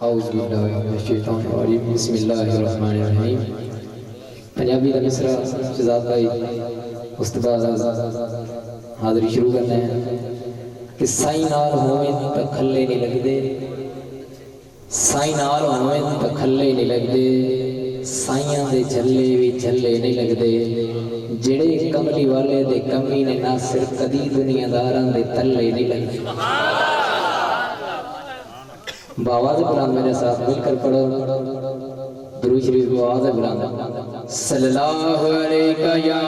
बिस्मिल्लाहिर्रहमानिर्रहीम। पंजाबी का मिसरा शहजाद भाई उस तो बाद हाज़री शुरू करते हैं कि साई नाल होवे तो खल्ले नहीं लगते, साई नाल होवे तो खल्ले नहीं लगते, साइयां दे झल्ले भी झल्ले नहीं लगते, जेड़े कमली वाले दे कमी ने ना सिर कदी दुनियादारां दे तल्ले नहीं लगते। बाबा से बुलंद मेरे साथ मिलकर पढ़ो दुरूद शरीफ को आवाज़ से बुलंद सल्लल्लाहु अलैका या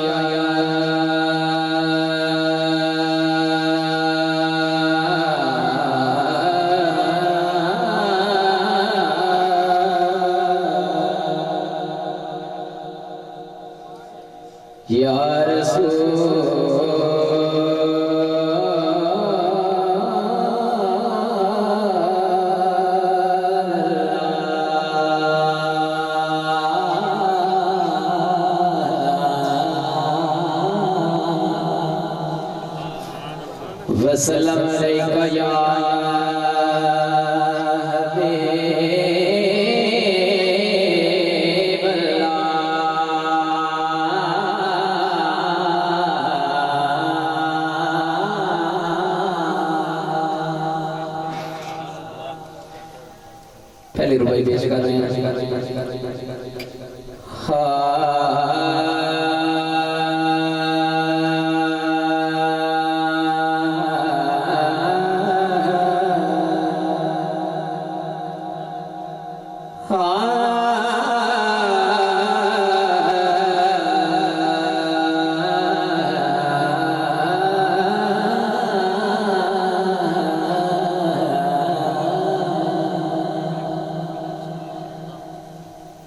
वसल्लम अलैका या हबीब अल्लाह। पहली रुबाई पेश कर रहे हैं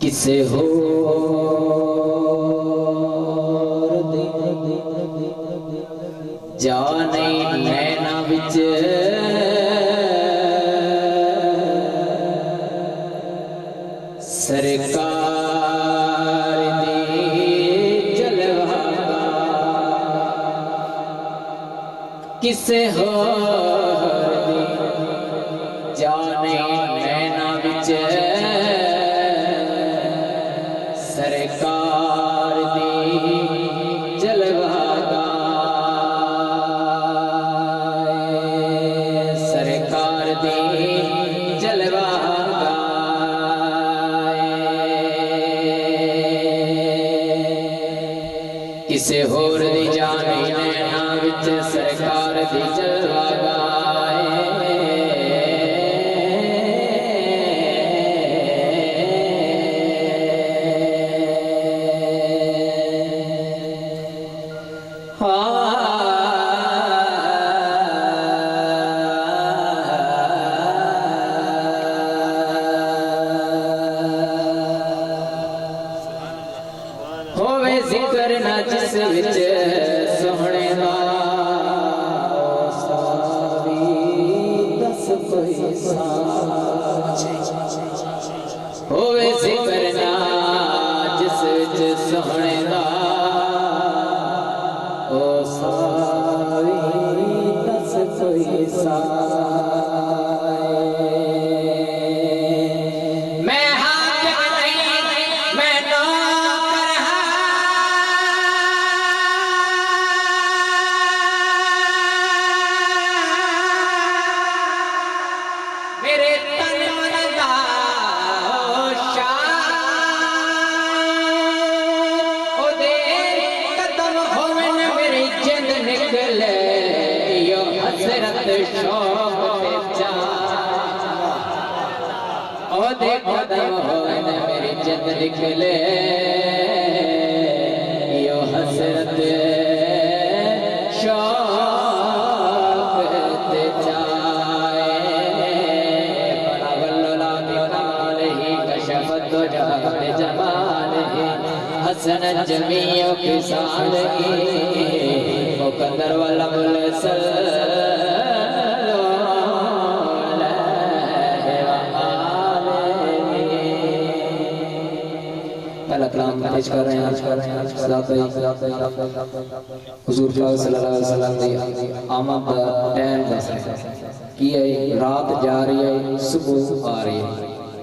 किसे हो जाने नैना विच सरकार दी जलवा किसे हो जाने नैना विच सरकार दी जलवा सरकार दी जलवा किसे होर दी जाने नैना विच सरकार दी जलवा होवे जिक्र ना जिस विच सोहणे दा सावी दस कोई साच होवे जिक्र ना जिस विच सोहणे दा ओ सावी दस कोई साच मेरी जिंद निकले यो हसरत शौक ते जाए बड़ा वल्ला बिकाल ही कशफत जात जमाल ही हसन जमीओ किसाल ही मुकद्दर वाला मुलसल कलाम पेश कर रहे हैं हुजूर पाक सल्लल्लाहु अलैहि वसल्लम दी आमद दा टाइम दस की है रात जा रही है सुबह आ रही है